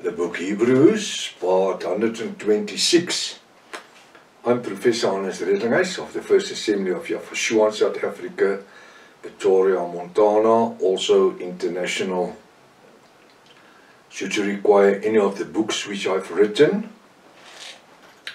The book Hebrews, part 126. I'm Professor Hannes Redinghuis of the First Assembly of Yafashua, South Africa, Pretoria, Montana, also international. Should you require any of the books which I've written,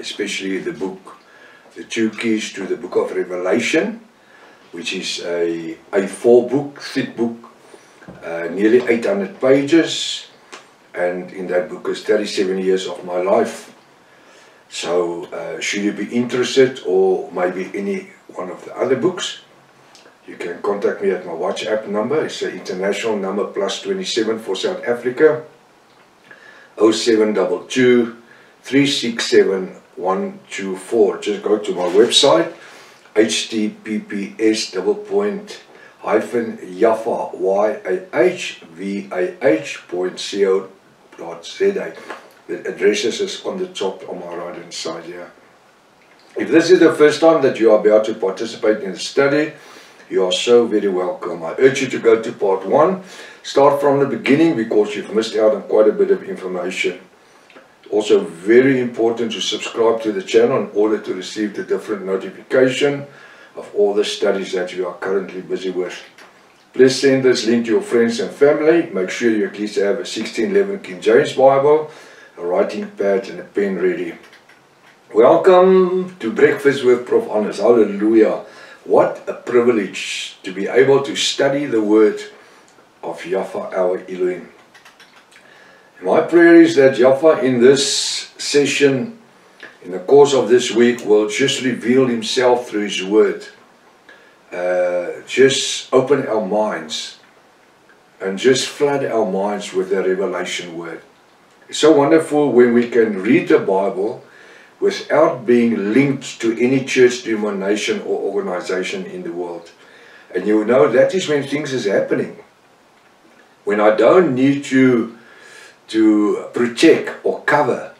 especially the book, The Two Keys to the Book of Revelation, which is a A4 book, thick book, nearly 800 pages, and in that book is 37 years of my life. So should you be interested, or maybe any one of the other books, you can contact me at my WhatsApp number. It's an international number, +27 for South Africa, 0722 367 124. Just go to my website, https://yafah.co.za. The addresses is on the top on my right hand side here. If this is the first time that you are about to participate in the study, you are so very welcome. I urge you to go to part 1. Start from the beginning because you've missed out on quite a bit of information. Also very important to subscribe to the channel in order to receive the different notification of all the studies that you are currently busy with. Please send this link to your friends and family. Make sure you at least have a 1611 King James Bible, a writing pad and a pen ready. Welcome to Breakfast with Prof. Hannes. Hallelujah. What a privilege to be able to study the word of Yafah, our Elohim. My prayer is that Yafah in this session, in the course of this week, will just reveal himself through his word. Just open our minds and just flood our minds with the revelation word. It's so wonderful when we can read the Bible without being linked to any church denomination or organization in the world. And you know that is when things is happening. When I don't need to protect or cover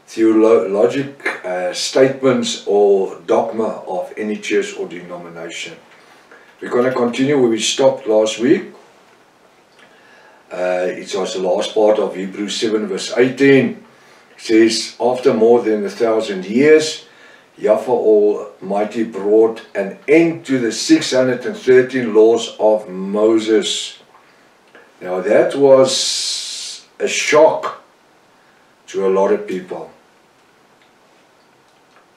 theologic statements or dogma of any church or denomination. We're going to continue where we stopped last week. It was the last part of Hebrews 7 verse 18. It says, after more than 1,000 years, Yafah Almighty brought an end to the 613 laws of Moses. Now that was a shock to a lot of people.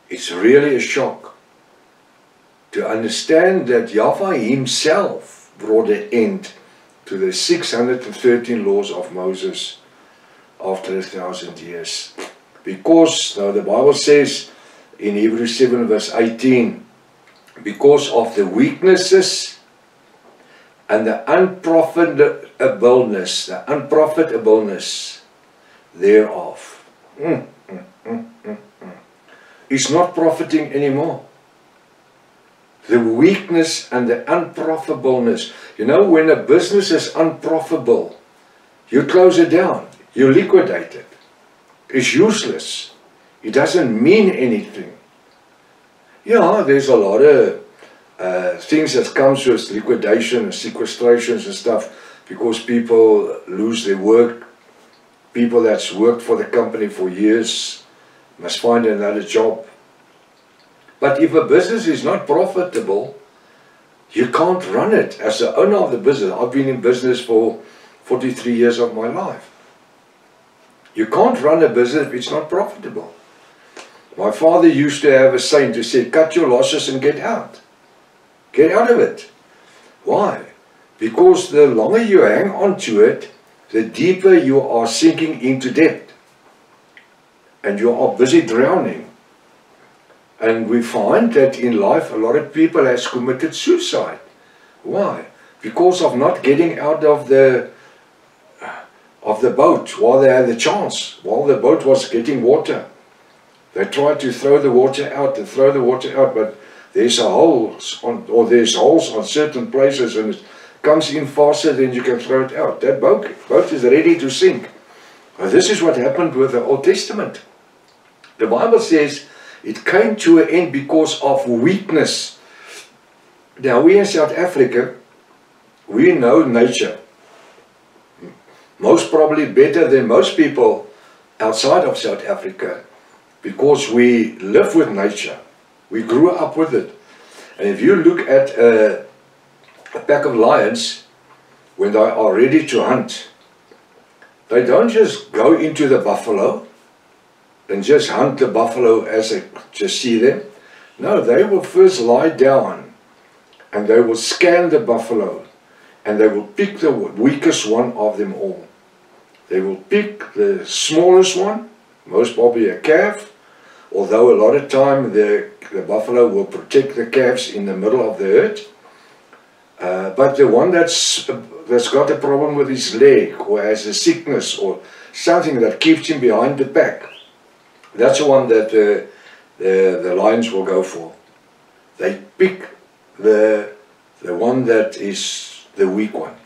It's really a shock to understand that Yafah himself brought an end to the 613 laws of Moses after 1,000 years. Because, now the Bible says in Hebrews 7 verse 18, because of the weaknesses and the unprofitableness thereof. It's not profiting anymore. The weakness and the unprofitableness. You know, when a business is unprofitable, you close it down, you liquidate it. It's useless. It doesn't mean anything. Yeah, there's a lot of things that comes with liquidation and sequestrations and stuff, because people lose their work. People that's worked for the company for years must find another job. But if a business is not profitable, you can't run it. As the owner of the business, I've been in business for 43 years of my life. You can't run a business if it's not profitable. My father used to have a saying to say, cut your losses and get out. Get out of it. Why? Because the longer you hang on to it, the deeper you are sinking into debt. And you are busy drowning. And we find that in life a lot of people has committed suicide. Why? Because of not getting out of the boat while they had the chance, while the boat was getting water. They tried to throw the water out and throw the water out, but there's holes on certain places and it comes in faster than you can throw it out. That boat is ready to sink. Now, this is what happened with the Old Testament. The Bible says it came to an end because of weakness. Now we in South Africa, we know nature. Most most probably better than most people outside of South Africa, because we live with nature. We grew up with it. And if you look at a pack of lions, when they are ready to hunt, they don't just go into the buffalo and just hunt the buffalo as they just see them. No, they will first lie down and they will scan the buffalo, and they will pick the weakest one of them all. They will pick the smallest one, most probably a calf, although a lot of time the buffalo will protect the calves in the middle of the herd. But the one that's got a problem with his leg, or has a sickness or something that keeps him behind the pack, that's the one that the lions will go for. They pick the one that is the weak one.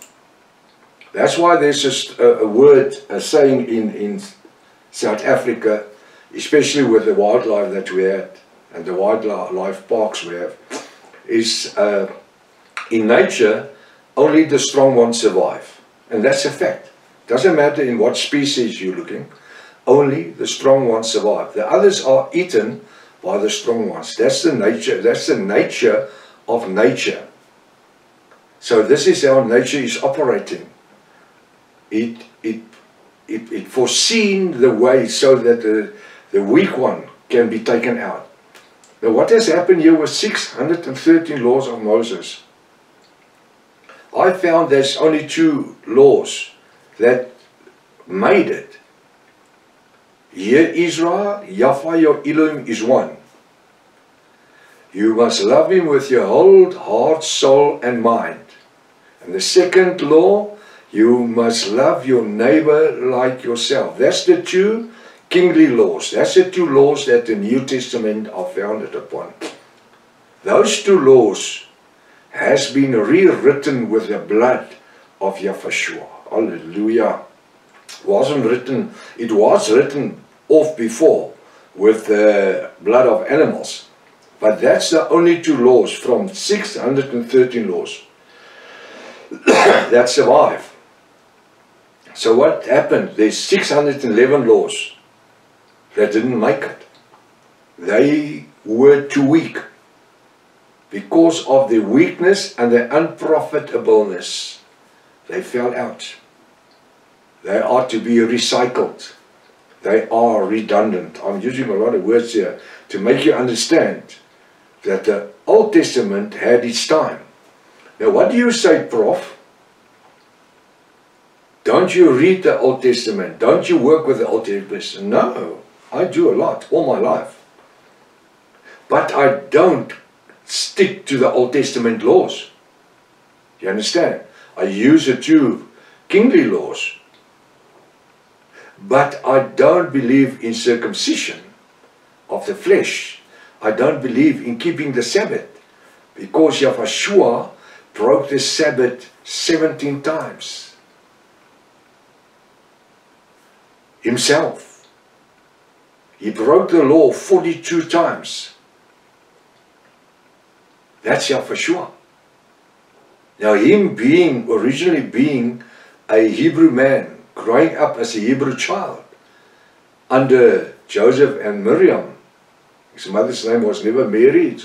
That's why there's just a word, a saying in South Africa, especially with the wildlife that we had and the wildlife parks we have, is in nature only the strong ones survive. And that's a fact. Doesn't matter in what species you're looking, only the strong ones survive. The others are eaten by the strong ones. That's the nature of nature. So this is how nature is operating. It foreseen the way so that the weak one can be taken out. Now what has happened here with 613 laws of Moses? I found there's only 2 laws that made it. Hear Israel, Yahweh your Elohim is one. You must love him with your whole heart, soul and mind. And the second law, you must love your neighbor like yourself. That's the 2 kingly laws. That's the 2 laws that the New Testament are founded upon. Those 2 laws has been rewritten with the blood of Yahshua. Hallelujah. It was written off before with the blood of animals. But that's the only 2 laws from 613 laws that survive. So what happened? There's 611 laws that didn't make it. They were too weak. Because of their weakness and their unprofitableness, they fell out. They are to be recycled. They are redundant. I'm using a lot of words here to make you understand that the Old Testament had its time. Now what do you say, Prof? Don't you read the Old Testament? Don't you work with the Old Testament? No, I do a lot, all my life. But I don't stick to the Old Testament laws. You understand? I use the 2 kingly laws. But I don't believe in circumcision of the flesh. I don't believe in keeping the Sabbath, because Yahshua broke the Sabbath 17 times. Himself. He broke the law 42 times. That's Yahshua. Now him originally being a Hebrew man, growing up as a Hebrew child, under Joseph and Miriam. His mother's name was never Mary, it's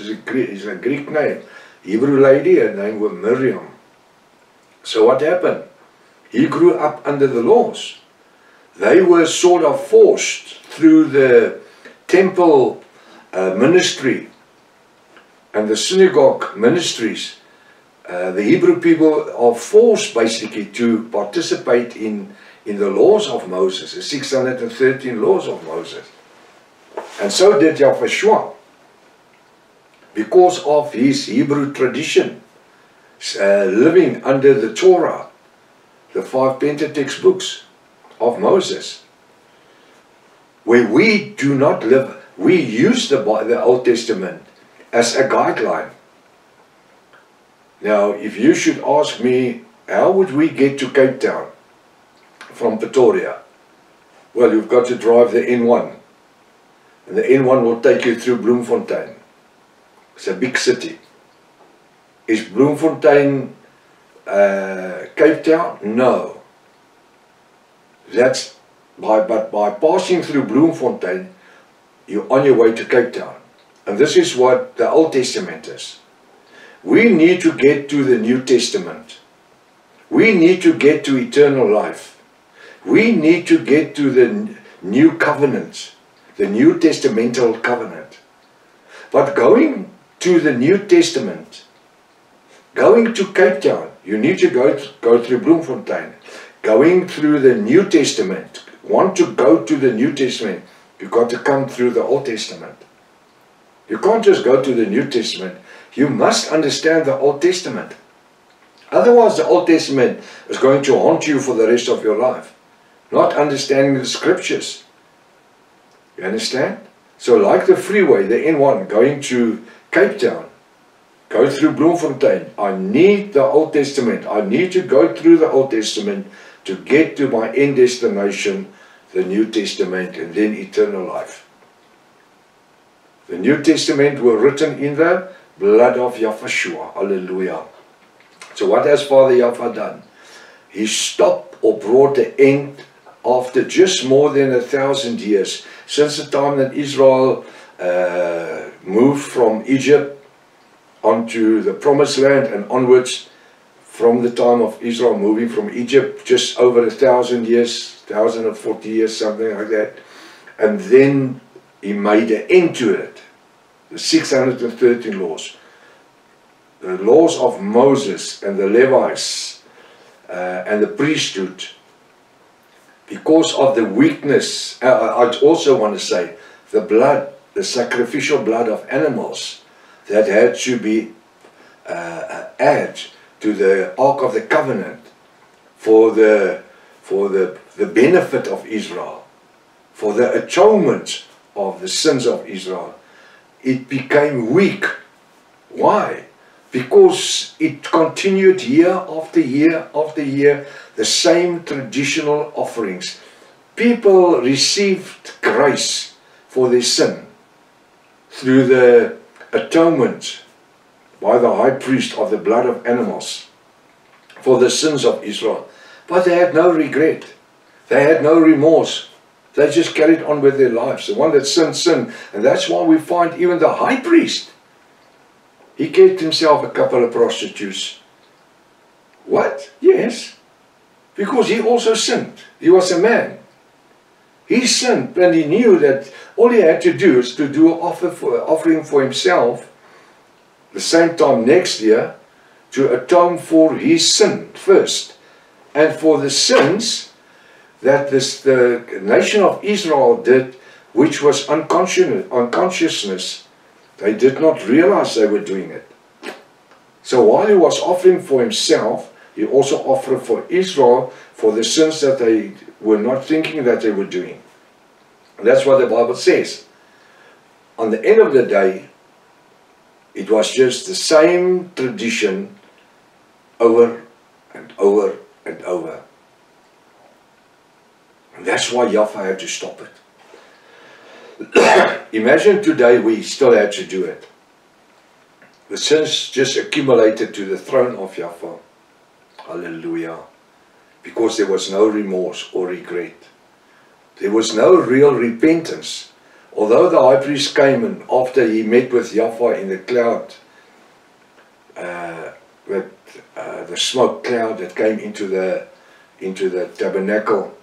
a Greek name. Hebrew lady, her name was Miriam. So what happened? He grew up under the laws. They were sort of forced through the temple ministry and the synagogue ministries. The Hebrew people are forced basically to participate in the laws of Moses, the 613 laws of Moses. And so did Yahshua, because of his Hebrew tradition, living under the Torah, the 5 Pentateuch books of Moses, where we do not live. We use the Old Testament as a guideline. Now, if you should ask me, how would we get to Cape Town from Pretoria? Well, you've got to drive the N1. And the N1 will take you through Bloemfontein. It's a big city. Is Bloemfontein Cape Town? No. That's but by passing through Bloemfontein, you're on your way to Cape Town. And this is what the Old Testament is. We need to get to the New Testament. We need to get to eternal life. We need to get to the New Covenant, the New Testamental covenant. But going to the New Testament, going to Cape Town, you need to go through Bloemfontein. Going through the New Testament, want to go to the New Testament, you've got to come through the Old Testament. You can't just go to the New Testament. You must understand the Old Testament. Otherwise, the Old Testament is going to haunt you for the rest of your life. Not understanding the scriptures. You understand? So like the freeway, the N1, going to Cape Town, go through Bloemfontein. I need the Old Testament. I need to go through the Old Testament to get to my end destination, the New Testament, and then eternal life. The New Testament were written in the blood of Yahshua. Hallelujah. So what has Father Yahweh done? He stopped or brought the end after just more than 1,000 years. Since the time that Israel moved from Egypt onto the Promised Land and onwards, from the time of Israel moving from Egypt, just over 1,000 years, 1,040 years, something like that. And then he made an end to it. The 613 laws. The laws of Moses and the Levites and the priesthood. Because of the weakness, I also want to say, the blood, the sacrificial blood of animals that had to be added to the Ark of the Covenant for the benefit of Israel, for the atonement of the sins of Israel. It became weak. Why? Because it continued year after year after year, the same traditional offerings. People received grace for their sin through the atonement by the high priest of the blood of animals for the sins of Israel. But they had no regret. They had no remorse. They just carried on with their lives. The one that sinned, sinned. And that's why we find even the high priest, he kept himself a couple of prostitutes. What? Yes. Because he also sinned. He was a man. He sinned, and he knew that all he had to do is to do an offering for himself the same time next year to atone for his sin first. And for the sins that the nation of Israel did, which was unconsciousness, they did not realize they were doing it. So while he was offering for himself, he also offered for Israel for the sins that they were not thinking that they were doing. And that's what the Bible says. On the end of the day, it was just the same tradition over and over and over. And that's why Yahweh had to stop it. Imagine today we still had to do it. The sins just accumulated to the throne of Yahweh. Hallelujah. Because there was no remorse or regret. There was no real repentance. Although the high priest came and after he met with Yahweh in the cloud, with the smoke cloud that came into the tabernacle,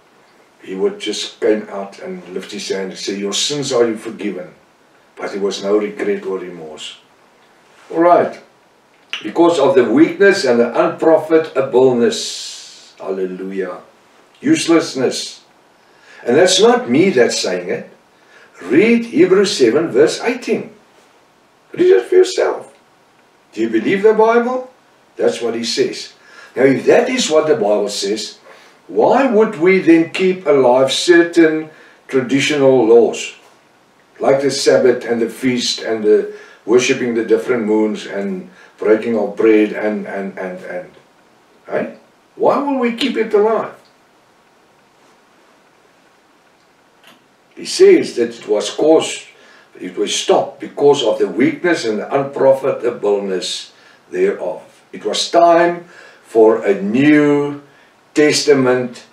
he would just came out and lift his hand and say, "Your sins are you forgiven." But there was no regret or remorse. Alright. Because of the weakness and the unprofitableness. Hallelujah. Uselessness. And that's not me that's saying it. Read Hebrews 7 verse 18. Read it for yourself. Do you believe the Bible? That's what he says. Now if that is what the Bible says, why would we then keep alive certain traditional laws? Like the Sabbath and the feast and the worshipping the different moons and breaking of bread and. Right? Why will we keep it alive? He says that it was stopped because of the weakness and the unprofitableness thereof. It was time for a New Testament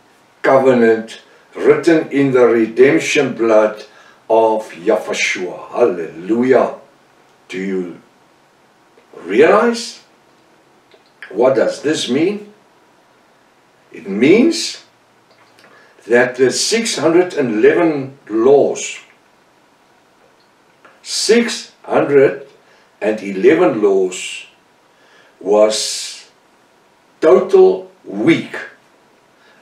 covenant written in the redemption blood of Yahushua. Hallelujah. Do you realize? What does this mean? It means that the 611 laws, 611 laws was total weak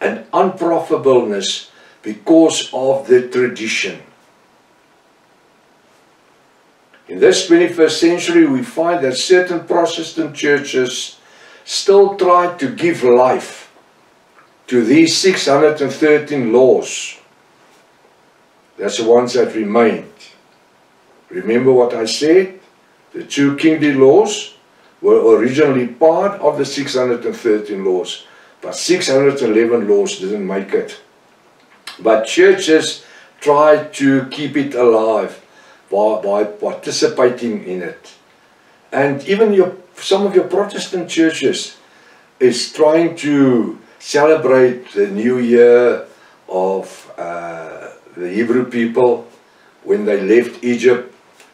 and unprofitableness because of the tradition. In this 21st century, we find that certain Protestant churches still try to give life to these 613 laws. That's the ones that remained. Remember what I said? The two kingly laws were originally part of the 613 laws, but 611 laws didn't make it. But churches try to keep it alive by participating in it. And even some of your Protestant churches is trying to celebrate the new year of the Hebrew people when they left Egypt,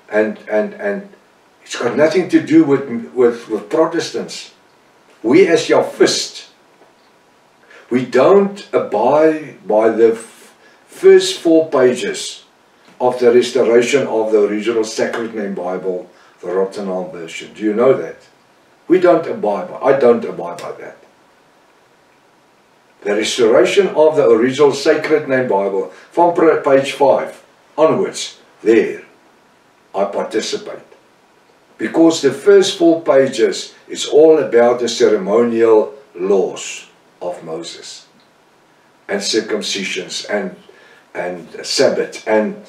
and it's got nothing to do with Protestants. We as Yahwist, we don't abide by the first 4 pages of the restoration of the original Sacred Name Bible, the Rotterdam version. Do you know that? We don't abide by, I don't abide by that. The restoration of the original Sacred Name Bible, from page 5 onwards, there, I participate. Because the first 4 pages is all about the ceremonial laws of Moses, and circumcisions, and Sabbath, and.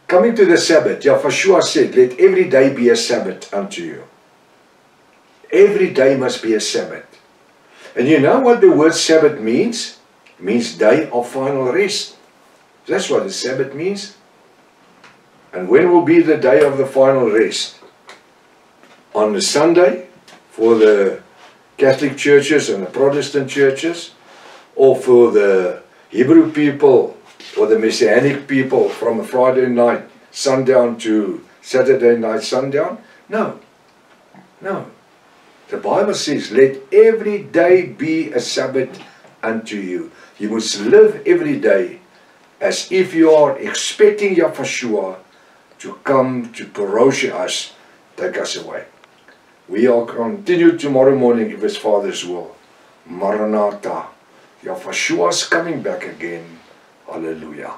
Coming to the Sabbath, Yahushua said, let every day be a Sabbath unto you. Every day must be a Sabbath. And you know what the word Sabbath means? It means day of final rest. That's what the Sabbath means. And when will be the day of the final rest? On the Sunday, for the Catholic churches and the Protestant churches, or for the Hebrew people or the Messianic people from a Friday night sundown to Saturday night sundown? No. No. The Bible says, let every day be a Sabbath unto you. You must live every day as if you are expecting Yahushua to come to Perosia us, take us away. We will continue tomorrow morning if it's Father's will. Maranatha. Yahushua is coming back again. Hallelujah.